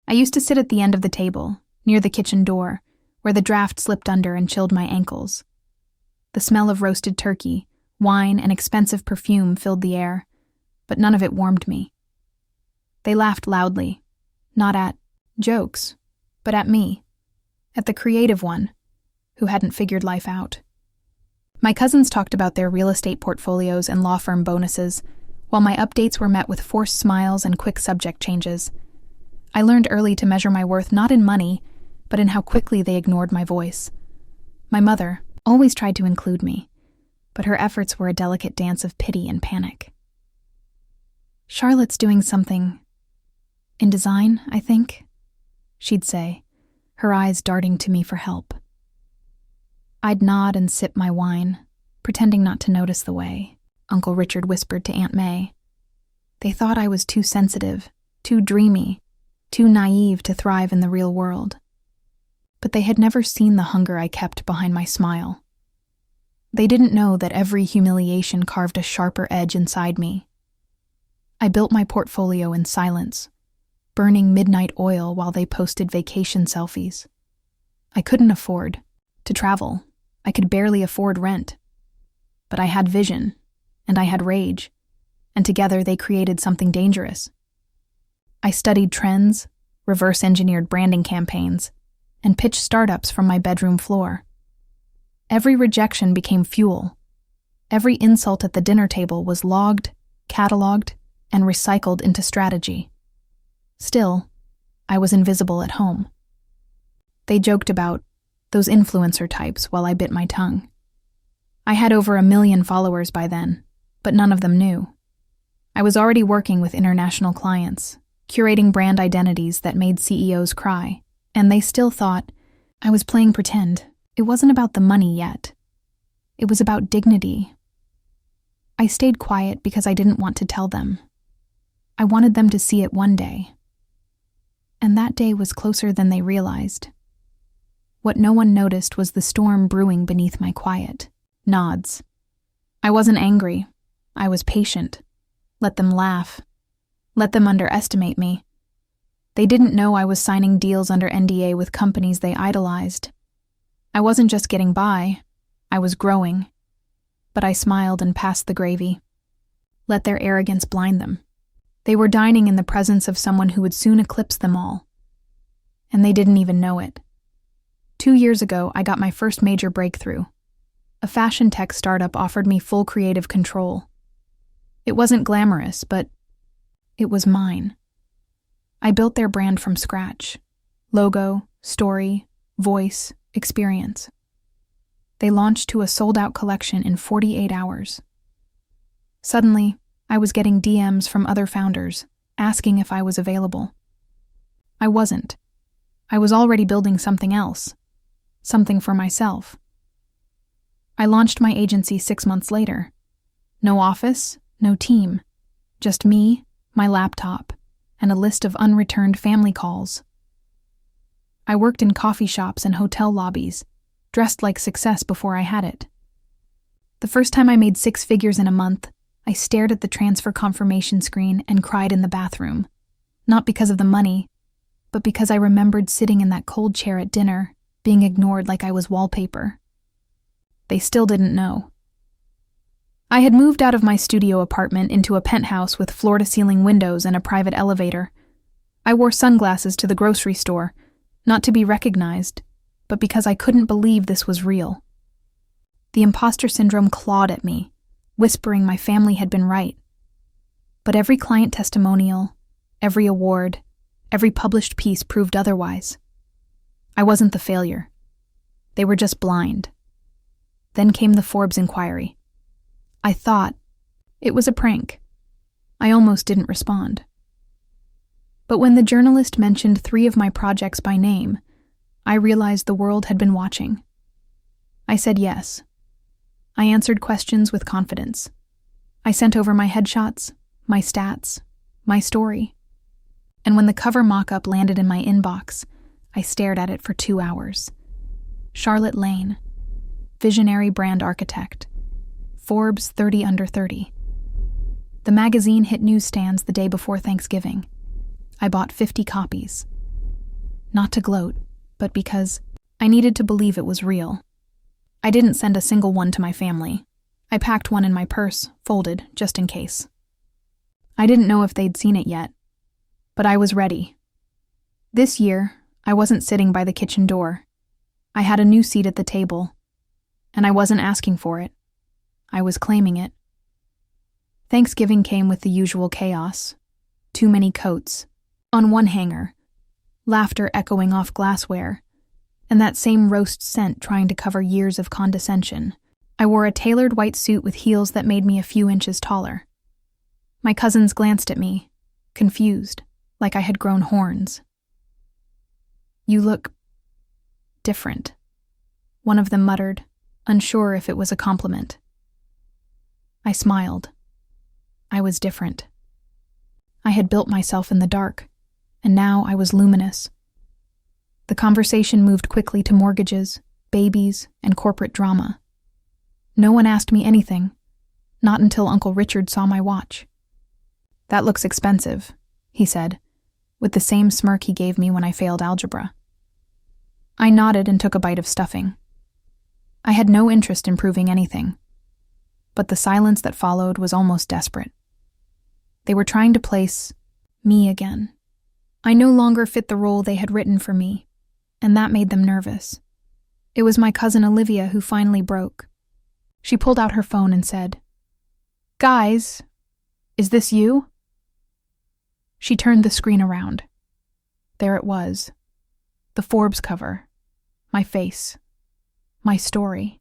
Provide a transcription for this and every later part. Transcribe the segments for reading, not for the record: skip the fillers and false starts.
I used to sit at the end of the table, near the kitchen door, where the draft slipped under and chilled my ankles. The smell of roasted turkey, wine, and expensive perfume filled the air, but none of it warmed me. They laughed loudly, not at jokes, but at me, at the creative one, who hadn't figured life out. My cousins talked about their real estate portfolios and law firm bonuses, while my updates were met with forced smiles and quick subject changes. I learned early to measure my worth not in money, but in how quickly they ignored my voice. My mother always tried to include me, but her efforts were a delicate dance of pity and panic. "Charlotte's doing something in design, I think," she'd say, her eyes darting to me for help. I'd nod and sip my wine, pretending not to notice the way, Uncle Richard whispered to Aunt May. They thought I was too sensitive, too dreamy, too naive to thrive in the real world. But they had never seen the hunger I kept behind my smile. They didn't know that every humiliation carved a sharper edge inside me. I built my portfolio in silence, burning midnight oil while they posted vacation selfies. I couldn't afford to travel. I could barely afford rent. But I had vision, and I had rage, and together they created something dangerous. I studied trends, reverse-engineered branding campaigns, and pitched startups from my bedroom floor. Every rejection became fuel. Every insult at the dinner table was logged, cataloged, and recycled into strategy. Still, I was invisible at home. They joked about those influencer types while I bit my tongue. I had over 1 million followers by then, but none of them knew. I was already working with international clients, curating brand identities that made CEOs cry, and they still thought I was playing pretend. It wasn't about the money yet. It was about dignity. I stayed quiet because I didn't want to tell them. I wanted them to see it one day. And that day was closer than they realized. What no one noticed was the storm brewing beneath my quiet nods. I wasn't angry. I was patient. Let them laugh. Let them underestimate me. They didn't know I was signing deals under NDA with companies they idolized. I wasn't just getting by, I was growing. But I smiled and passed the gravy. Let their arrogance blind them. They were dining in the presence of someone who would soon eclipse them all. And they didn't even know it. 2 years ago, I got my first major breakthrough. A fashion tech startup offered me full creative control. It wasn't glamorous, but it was mine. I built their brand from scratch. Logo, story, voice, experience. They launched to a sold-out collection in 48 hours. Suddenly, I was getting DMs from other founders, asking if I was available. I wasn't. I was already building something else. Something for myself. I launched my agency 6 months later. No office, no team. Just me, my laptop, and a list of unreturned family calls. I worked in coffee shops and hotel lobbies, dressed like success before I had it. The first time I made 6 figures in a month, I stared at the transfer confirmation screen and cried in the bathroom. Not because of the money, but because I remembered sitting in that cold chair at dinner, being ignored like I was wallpaper. They still didn't know. I had moved out of my studio apartment into a penthouse with floor-to-ceiling windows and a private elevator. I wore sunglasses to the grocery store, not to be recognized, but because I couldn't believe this was real. The imposter syndrome clawed at me, whispering my family had been right. But every client testimonial, every award, every published piece proved otherwise. I wasn't the failure. They were just blind. Then came the Forbes inquiry. I thought it was a prank. I almost didn't respond. But when the journalist mentioned 3 of my projects by name, I realized the world had been watching. I said yes. I answered questions with confidence. I sent over my headshots, my stats, my story. And when the cover mock-up landed in my inbox, I stared at it for 2 hours. Charlotte Lane, visionary brand architect. Forbes 30 under 30. The magazine hit newsstands the day before Thanksgiving. I bought 50 copies. Not to gloat, but because I needed to believe it was real. I didn't send a single one to my family. I packed one in my purse, folded, just in case. I didn't know if they'd seen it yet, but I was ready. This year, I wasn't sitting by the kitchen door. I had a new seat at the table, and I wasn't asking for it. I was claiming it. Thanksgiving came with the usual chaos. Too many coats, on one hanger, laughter echoing off glassware, and that same roast scent trying to cover years of condescension. I wore a tailored white suit with heels that made me a few inches taller. My cousins glanced at me, confused, like I had grown horns. "You look different," one of them muttered, unsure if it was a compliment. I smiled. I was different. I had built myself in the dark, and now I was luminous. The conversation moved quickly to mortgages, babies, and corporate drama. No one asked me anything, not until Uncle Richard saw my watch. "That looks expensive," he said, with the same smirk he gave me when I failed algebra. I nodded and took a bite of stuffing. I had no interest in proving anything, but the silence that followed was almost desperate. They were trying to place me again. I no longer fit the role they had written for me, and that made them nervous. It was my cousin Olivia who finally broke. She pulled out her phone and said, "Guys, is this you?" She turned the screen around. There it was, the Forbes cover, my face, my story.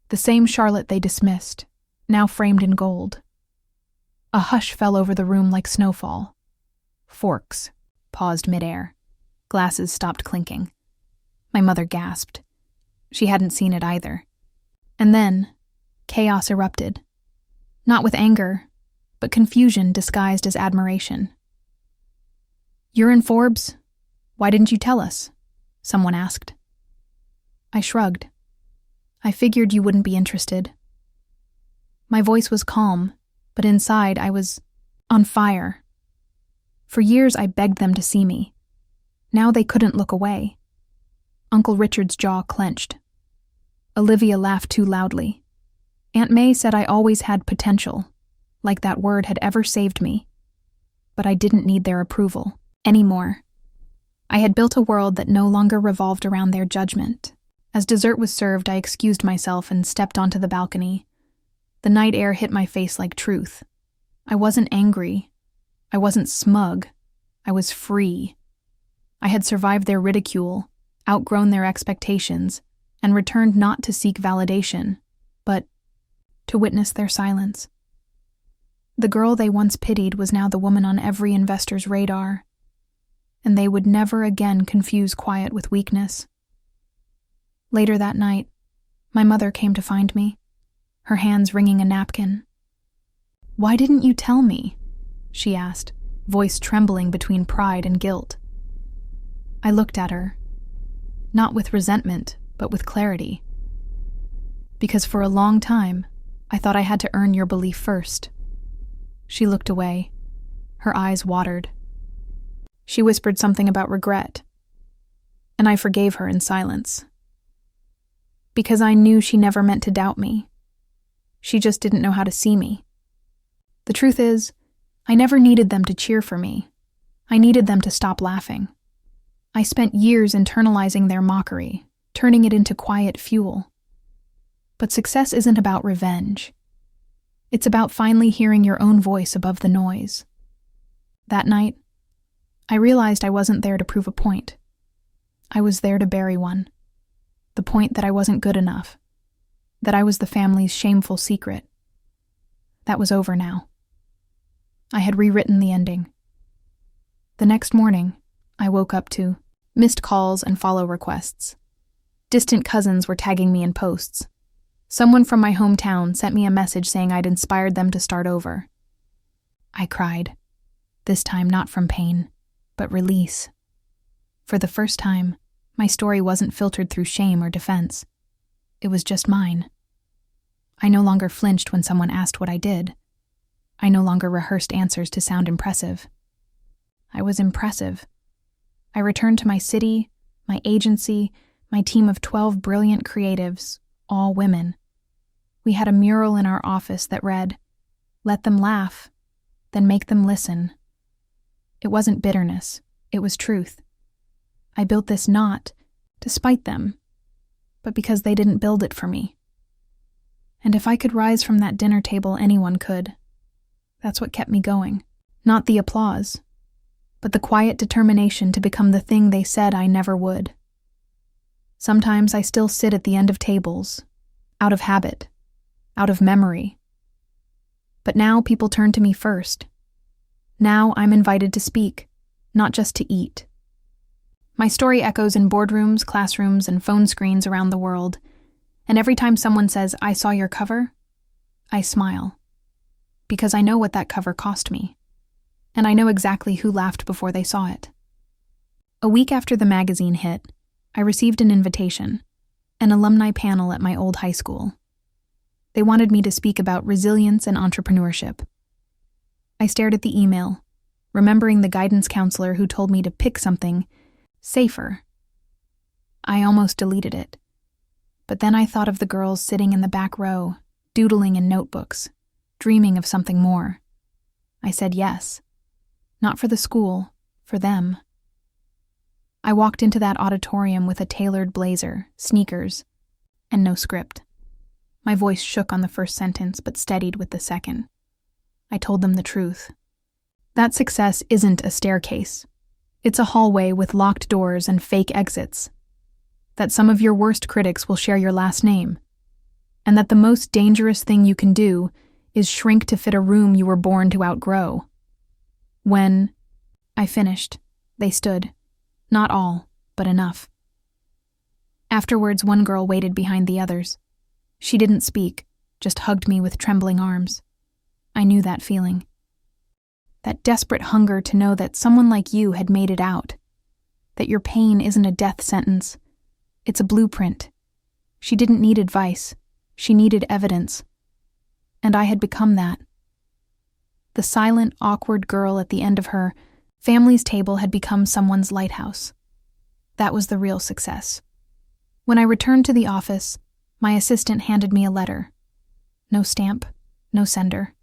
The same Charlotte they dismissed, now framed in gold. A hush fell over the room like snowfall. Forks paused midair. Glasses stopped clinking. My mother gasped. She hadn't seen it either. And then, chaos erupted. Not with anger, but confusion disguised as admiration. "You're in Forbes? Why didn't you tell us?" someone asked. I shrugged. "I figured you wouldn't be interested." My voice was calm, but inside I was on fire. For years I begged them to see me. Now they couldn't look away. Uncle Richard's jaw clenched. Olivia laughed too loudly. Aunt May said I always had potential, like that word had ever saved me. But I didn't need their approval anymore. I had built a world that no longer revolved around their judgment. As dessert was served, I excused myself and stepped onto the balcony. The night air hit my face like truth. I wasn't angry. I wasn't smug. I was free. I had survived their ridicule, outgrown their expectations, and returned not to seek validation, but to witness their silence. The girl they once pitied was now the woman on every investor's radar, and they would never again confuse quiet with weakness. Later that night, my mother came to find me, her hands wringing a napkin. "Why didn't you tell me?" she asked, voice trembling between pride and guilt. I looked at her, not with resentment, but with clarity. "Because for a long time, I thought I had to earn your belief first." She looked away. Her eyes watered. She whispered something about regret, and I forgave her in silence. Because I knew she never meant to doubt me. She just didn't know how to see me. The truth is, I never needed them to cheer for me. I needed them to stop laughing. I spent years internalizing their mockery, turning it into quiet fuel. But success isn't about revenge. It's about finally hearing your own voice above the noise. That night, I realized I wasn't there to prove a point. I was there to bury one. The point that I wasn't good enough. That I was the family's shameful secret. That was over now. I had rewritten the ending. The next morning, I woke up to missed calls and follow requests. Distant cousins were tagging me in posts. Someone from my hometown sent me a message saying I'd inspired them to start over. I cried, this time not from pain, but release. For the first time, my story wasn't filtered through shame or defense. It was just mine. I no longer flinched when someone asked what I did. I no longer rehearsed answers to sound impressive. I was impressive. I returned to my city, my agency, my team of 12 brilliant creatives, all women. We had a mural in our office that read, "Let them laugh, then make them listen." It wasn't bitterness, it was truth. I built this not to spite them, but because they didn't build it for me. And if I could rise from that dinner table, anyone could. That's what kept me going. Not the applause, but the quiet determination to become the thing they said I never would. Sometimes I still sit at the end of tables, out of habit, out of memory. But now people turn to me first. Now I'm invited to speak, not just to eat. My story echoes in boardrooms, classrooms, and phone screens around the world, and every time someone says, "I saw your cover," I smile. Because I know what that cover cost me, and I know exactly who laughed before they saw it. A week after the magazine hit, I received an invitation, an alumni panel at my old high school. They wanted me to speak about resilience and entrepreneurship. I stared at the email, remembering the guidance counselor who told me to pick something safer. I almost deleted it. But then I thought of the girls sitting in the back row, doodling in notebooks, dreaming of something more. I said yes. Not for the school, for them. I walked into that auditorium with a tailored blazer, sneakers, and no script. My voice shook on the first sentence, but steadied with the second. I told them the truth. That success isn't a staircase. It's a hallway with locked doors and fake exits. That some of your worst critics will share your last name. And that the most dangerous thing you can do is shrink to fit a room you were born to outgrow. When I finished, they stood. Not all, but enough. Afterwards, one girl waited behind the others. She didn't speak, just hugged me with trembling arms. I knew that feeling. That desperate hunger to know that someone like you had made it out. That your pain isn't a death sentence. It's a blueprint. She didn't need advice. She needed evidence. And I had become that. The silent, awkward girl at the end of her family's table had become someone's lighthouse. That was the real success. When I returned to the office, my assistant handed me a letter. No stamp, no sender.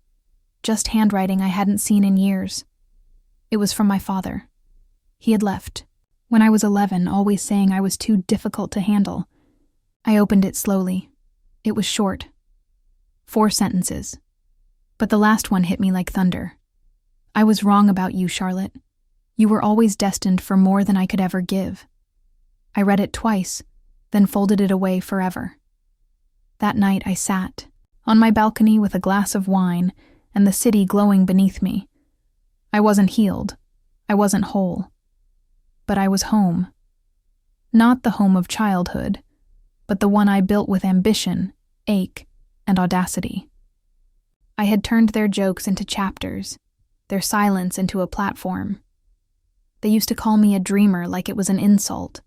Just handwriting I hadn't seen in years. It was from my father. He had left, when I was 11, always saying I was too difficult to handle. I opened it slowly. It was short. 4 sentences. But the last one hit me like thunder. I was wrong about you, Charlotte. You were always destined for more than I could ever give. I read it twice, then folded it away forever. That night I sat, on my balcony with a glass of wine, and the city glowing beneath me. I wasn't healed. I wasn't whole. But I was home. Not the home of childhood, but the one I built with ambition, ache, and audacity. I had turned their jokes into chapters, their silence into a platform. They used to call me a dreamer like it was an insult.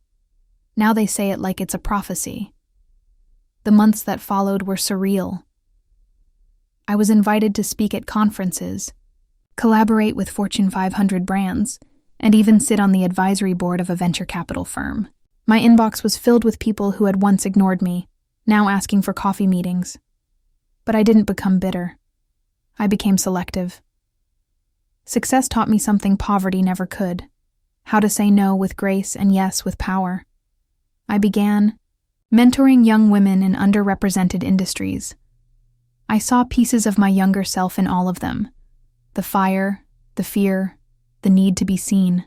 Now they say it like it's a prophecy. The months that followed were surreal. I was invited to speak at conferences, collaborate with Fortune 500 brands, and even sit on the advisory board of a venture capital firm. My inbox was filled with people who had once ignored me, now asking for coffee meetings. But I didn't become bitter. I became selective. Success taught me something poverty never could: how to say no with grace and yes with power. I began mentoring young women in underrepresented industries. I saw pieces of my younger self in all of them: the fire, the fear, the need to be seen.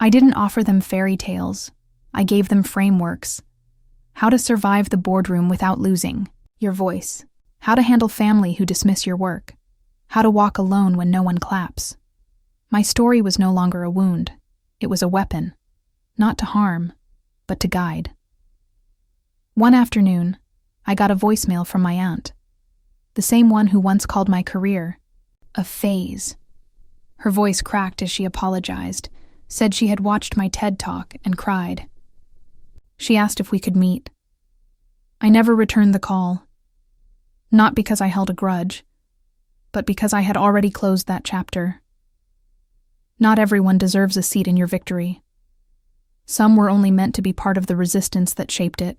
I didn't offer them fairy tales. I gave them frameworks. How to survive the boardroom without losing your voice. How to handle family who dismiss your work. How to walk alone when no one claps. My story was no longer a wound. It was a weapon, not to harm, but to guide. One afternoon, I got a voicemail from my aunt, the same one who once called my career a phase. Her voice cracked as she apologized, said she had watched my TED Talk and cried. She asked if we could meet. I never returned the call, not because I held a grudge, but because I had already closed that chapter. Not everyone deserves a seat in your victory, Some were only meant to be part of the resistance that shaped it.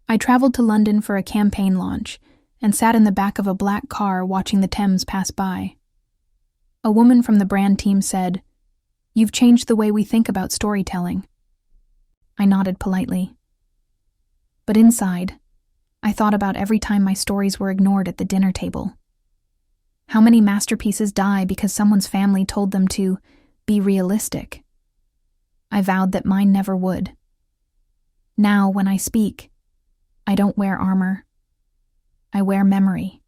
I traveled to London for a campaign launch and sat in the back of a black car watching the Thames pass by. A woman from the brand team said, "You've changed the way we think about storytelling." I nodded politely. But inside, I thought about every time my stories were ignored at the dinner table. How many masterpieces die because someone's family told them to be realistic? I vowed that mine never would. Now, when I speak, I don't wear armor. I wear memory.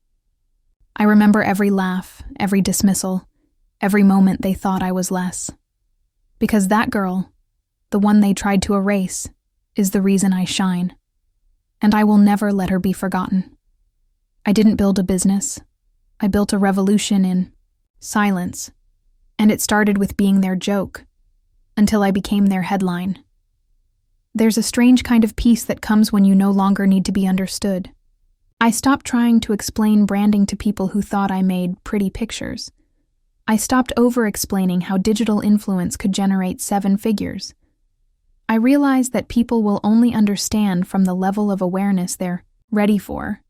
I remember every laugh, every dismissal, every moment they thought I was less. Because that girl, the one they tried to erase, is the reason I shine. And I will never let her be forgotten. I didn't build a business. I built a revolution in silence. And it started with being their joke, until I became their headline. There's a strange kind of peace that comes when you no longer need to be understood. I stopped trying to explain branding to people who thought I made pretty pictures. I stopped over-explaining how digital influence could generate 7 figures. I realized that people will only understand from the level of awareness they're ready for.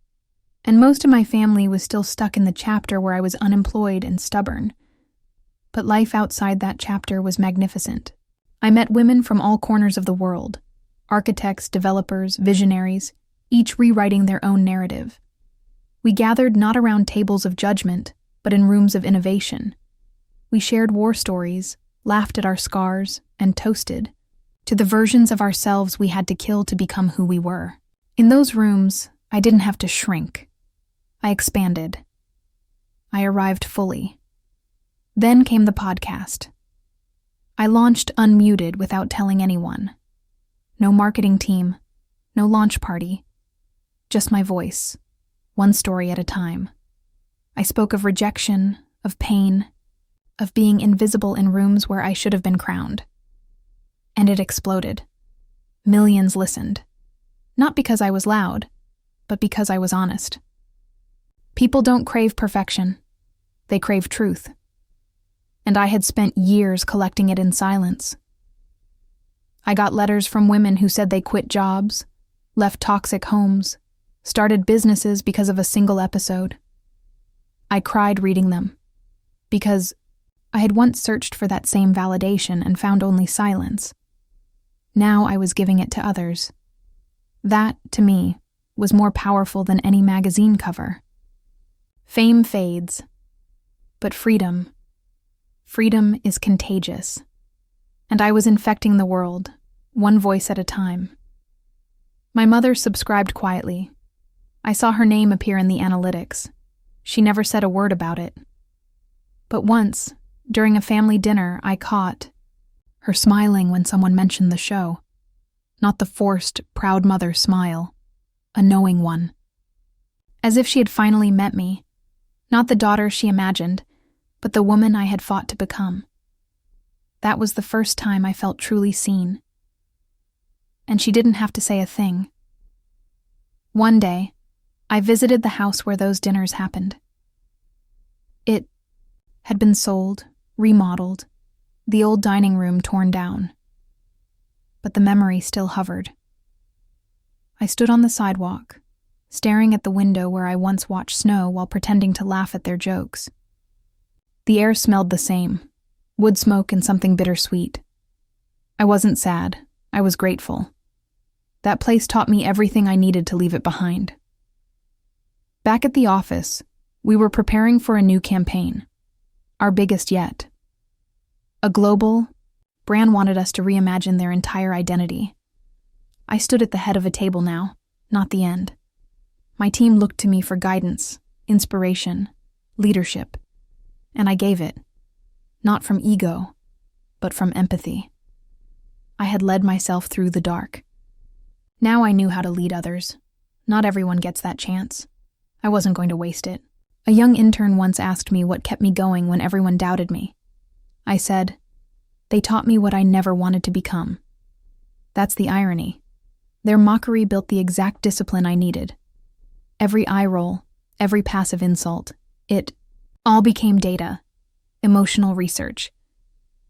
And most of my family was still stuck in the chapter where I was unemployed and stubborn. But life outside that chapter was magnificent. I met women from all corners of the world, architects, developers, visionaries, each rewriting their own narrative. We gathered not around tables of judgment, but in rooms of innovation. We shared war stories, laughed at our scars, and toasted to the versions of ourselves we had to kill to become who we were. In those rooms, I didn't have to shrink. I expanded. I arrived fully. Then came the podcast. I launched unmuted without telling anyone. No marketing team, no launch party, just my voice, one story at a time. I spoke of rejection, of pain, of being invisible in rooms where I should have been crowned. And it exploded. Millions listened. Not because I was loud, but because I was honest. People don't crave perfection. They crave truth. And I had spent years collecting it in silence. I got letters from women who said they quit jobs, left toxic homes, started businesses because of a single episode. I cried reading them, because I had once searched for that same validation and found only silence. Now I was giving it to others. That, to me, was more powerful than any magazine cover. Fame fades, but freedom is contagious. And I was infecting the world, one voice at a time. My mother subscribed quietly. I saw her name appear in the analytics. She never said a word about it. But once, during a family dinner, I caught her smiling when someone mentioned the show. Not the forced, proud mother smile, a knowing one. As if she had finally met me, not the daughter she imagined, but the woman I had fought to become. That was the first time I felt truly seen. And she didn't have to say a thing. One day, I visited the house where those dinners happened. It had been sold, remodeled, the old dining room torn down. But the memory still hovered. I stood on the sidewalk, staring at the window where I once watched snow while pretending to laugh at their jokes. The air smelled the same, wood smoke and something bittersweet. I wasn't sad, I was grateful. That place taught me everything I needed to leave it behind. Back at the office, we were preparing for a new campaign, our biggest yet. A global brand wanted us to reimagine their entire identity. I stood at the head of a table now, not the end. My team looked to me for guidance, inspiration, leadership, and I gave it, not from ego, but from empathy. I had led myself through the dark. Now I knew how to lead others. Not everyone gets that chance. I wasn't going to waste it. A young intern once asked me what kept me going when everyone doubted me. I said, "They taught me what I never wanted to become." That's the irony. Their mockery built the exact discipline I needed. Every eye roll, every passive insult, it all became data, emotional research.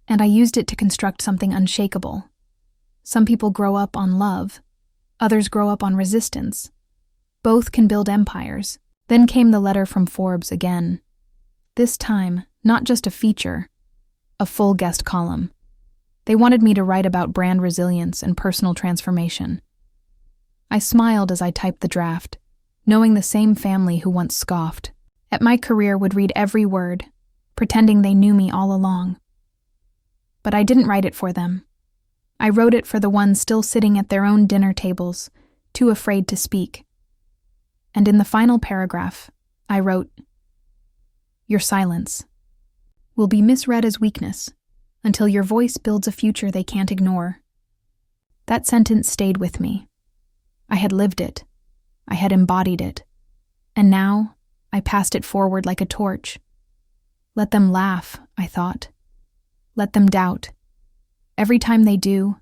And I used it to construct something unshakable, Some people grow up on love. Others grow up on resistance. Both can build empires. Then came the letter from Forbes again. This time, not just a feature, a full guest column. They wanted me to write about brand resilience and personal transformation. I smiled as I typed the draft, knowing the same family who once scoffed at my career would read every word, pretending they knew me all along. But I didn't write it for them. I wrote it for the ones still sitting at their own dinner tables, too afraid to speak. And in the final paragraph, I wrote, "Your silence will be misread as weakness until your voice builds a future they can't ignore." That sentence stayed with me. I had lived it. I had embodied it. And now, I passed it forward like a torch. Let them laugh, I thought. Let them doubt. Every time they do,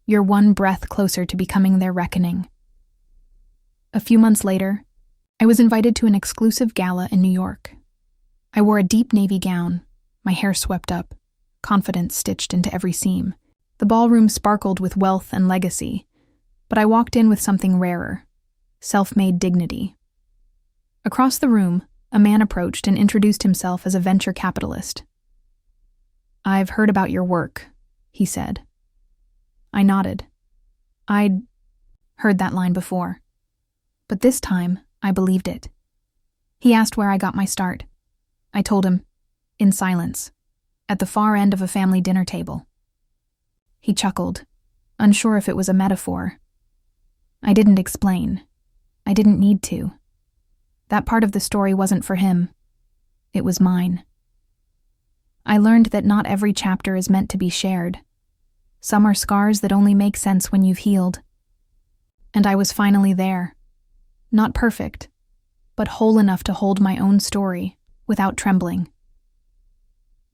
you're one breath closer to becoming their reckoning. A few months later, I was invited to an exclusive gala in New York. I wore a deep navy gown, my hair swept up, confidence stitched into every seam. The ballroom sparkled with wealth and legacy, but I walked in with something rarer, self-made dignity. Across the room, a man approached and introduced himself as a venture capitalist. "I've heard about your work," he said. I nodded. I'd heard that line before, but this time, I believed it. He asked where I got my start. I told him, in silence, at the far end of a family dinner table. He chuckled, unsure if it was a metaphor. I didn't explain. I didn't need to. That part of the story wasn't for him. It was mine. I learned that not every chapter is meant to be shared. Some are scars that only make sense when you've healed. And I was finally there. Not perfect, but whole enough to hold my own story without trembling.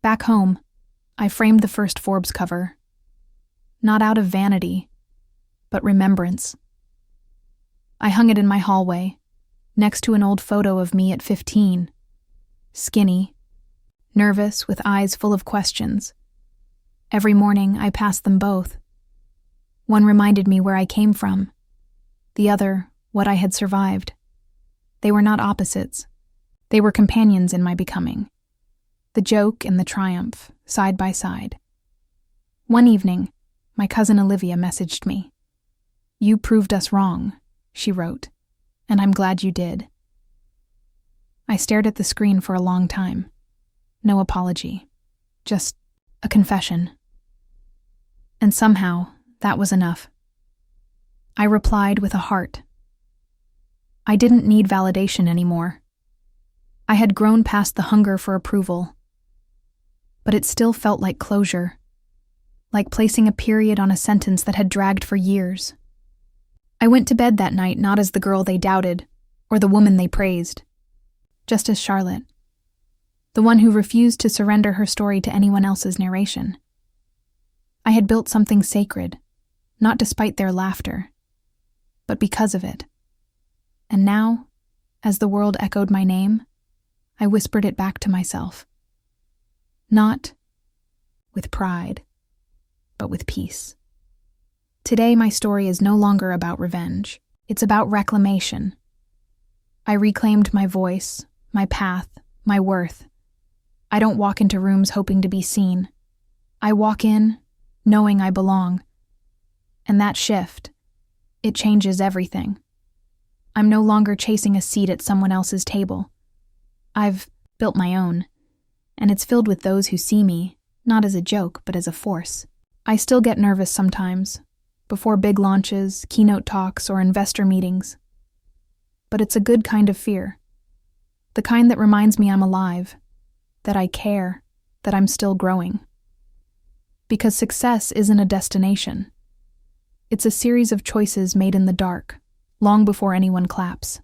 Back home, I framed the first Forbes cover. Not out of vanity, but remembrance. I hung it in my hallway, next to an old photo of me at 15, skinny, nervous with eyes full of questions. Every morning, I passed them both. One reminded me where I came from, the other, what I had survived. They were not opposites. They were companions in my becoming. The joke and the triumph, side by side. One evening, my cousin Olivia messaged me. "You proved us wrong," she wrote, "and I'm glad you did." I stared at the screen for a long time. No apology. Just a confession. And somehow, that was enough. I replied with a heart. I didn't need validation anymore. I had grown past the hunger for approval. But it still felt like closure, like placing a period on a sentence that had dragged for years. I went to bed that night not as the girl they doubted, or the woman they praised, just as Charlotte, the one who refused to surrender her story to anyone else's narration. I had built something sacred, not despite their laughter, but because of it. And now, as the world echoed my name, I whispered it back to myself. Not with pride, but with peace. Today, my story is no longer about revenge. It's about reclamation. I reclaimed my voice, my path, my worth. I don't walk into rooms hoping to be seen. I walk in, knowing I belong. And that shift, it changes everything. I'm no longer chasing a seat at someone else's table. I've built my own, and it's filled with those who see me, not as a joke, but as a force. I still get nervous sometimes, before big launches, keynote talks, or investor meetings. But it's a good kind of fear. The kind that reminds me I'm alive, that I care, that I'm still growing. Because success isn't a destination. It's a series of choices made in the dark, long before anyone claps.